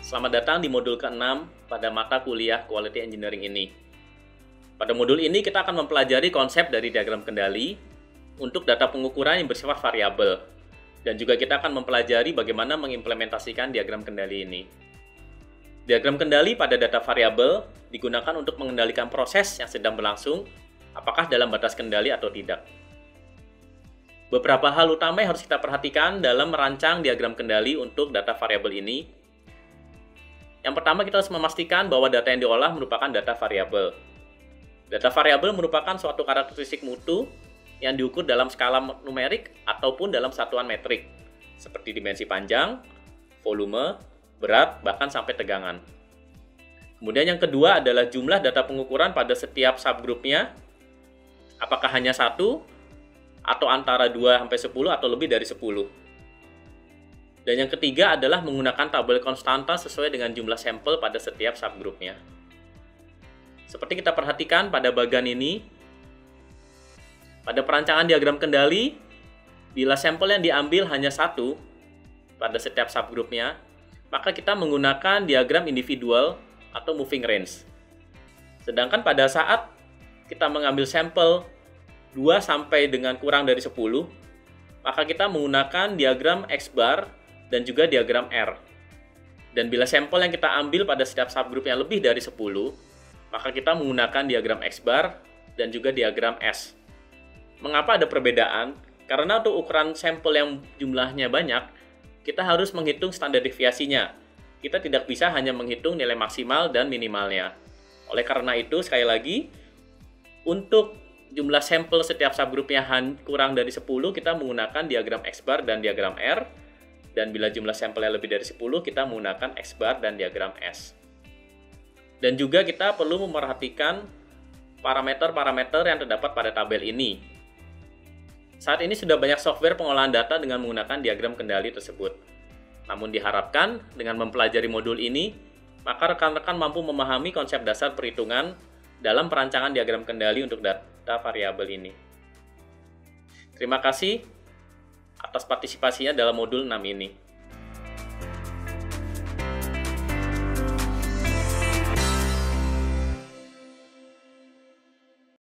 Selamat datang di modul ke-6 pada mata kuliah Quality Engineering ini. Pada modul ini kita akan mempelajari konsep dari diagram kendali untuk data pengukuran yang bersifat variabel. Dan juga kita akan mempelajari bagaimana mengimplementasikan diagram kendali ini. Diagram kendali pada data variabel digunakan untuk mengendalikan proses yang sedang berlangsung, apakah dalam batas kendali atau tidak. Beberapa hal utama yang harus kita perhatikan dalam merancang diagram kendali untuk data variabel ini. Yang pertama, kita harus memastikan bahwa data yang diolah merupakan data variabel. Data variabel merupakan suatu karakteristik mutu yang diukur dalam skala numerik ataupun dalam satuan metrik, seperti dimensi panjang, volume, berat, bahkan sampai tegangan. Kemudian yang kedua adalah jumlah data pengukuran pada setiap subgrupnya, apakah hanya satu, atau antara 2-10 atau lebih dari 10. Dan yang ketiga adalah menggunakan tabel konstanta sesuai dengan jumlah sampel pada setiap subgrupnya. Seperti kita perhatikan pada bagian ini, pada perancangan diagram kendali, bila sampel yang diambil hanya satu pada setiap subgrupnya, maka kita menggunakan diagram individual atau moving range. Sedangkan pada saat kita mengambil sampel 2 sampai dengan kurang dari 10, maka kita menggunakan diagram X-bar dan juga diagram R. Dan bila sampel yang kita ambil pada setiap subgroup yang lebih dari 10, maka kita menggunakan diagram X-bar dan juga diagram S. Mengapa ada perbedaan? Karena untuk ukuran sampel yang jumlahnya banyak, kita harus menghitung standar deviasinya. Kita tidak bisa hanya menghitung nilai maksimal dan minimalnya. Oleh karena itu, sekali lagi, untuk jumlah sampel setiap subgroupnya kurang dari 10, kita menggunakan diagram X-bar dan diagram R. Dan bila jumlah sampelnya lebih dari 10, kita menggunakan X-bar dan diagram S. Dan juga kita perlu memperhatikan parameter-parameter yang terdapat pada tabel ini. Saat ini sudah banyak software pengolahan data dengan menggunakan diagram kendali tersebut. Namun diharapkan dengan mempelajari modul ini, maka rekan-rekan mampu memahami konsep dasar perhitungan dalam perancangan diagram kendali untuk data variabel ini. Terima kasih atas partisipasinya dalam modul 6 ini.